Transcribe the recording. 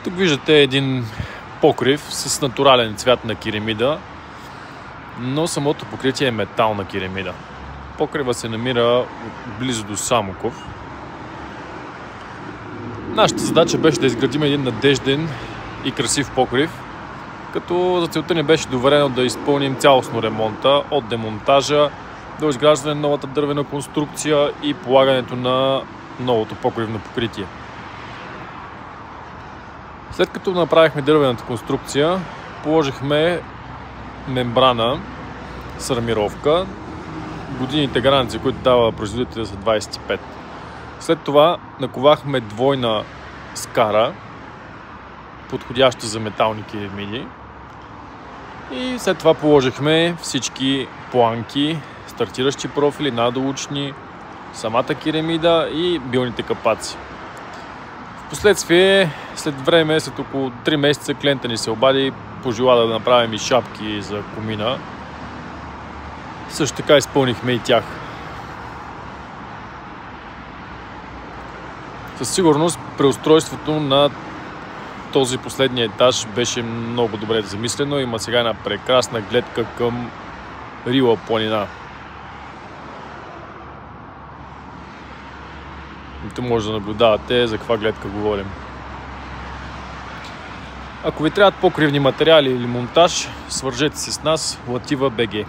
Тук виждате един покрив с натурален цвят на керамида, но самото покритие е метална керамида. Покрива се намира близо до Самоков. Нашата задача беше да изградим един надежден и красив покрив, като за целта ни беше доверено да изпълним цялостно ремонта от демонтажа до изграждане на новата дървена конструкция и полагането на новото покривно покритие. След като направихме дървената конструкция, положихме мембрана с армировка. Годините гаранция, които дава производителя, са 25. След това наковахме двойна скара, подходяща за метални керамиди. И след това положихме всички планки, стартиращи профили, надолучни, самата керамида и билните капаци. Впоследствие, след време, след около 3 месеца, клиента ни се обади, пожела да направим и шапки за комина. Също така изпълнихме и тях. Със сигурност преустройството на този последния етаж беше много добре замислено. Има сега една прекрасна гледка към Рила планина. И тук може да наблюдавате за каква гледка говорим. Ако ви трябват покривни материали или монтаж, свържете се с нас Латива БГ.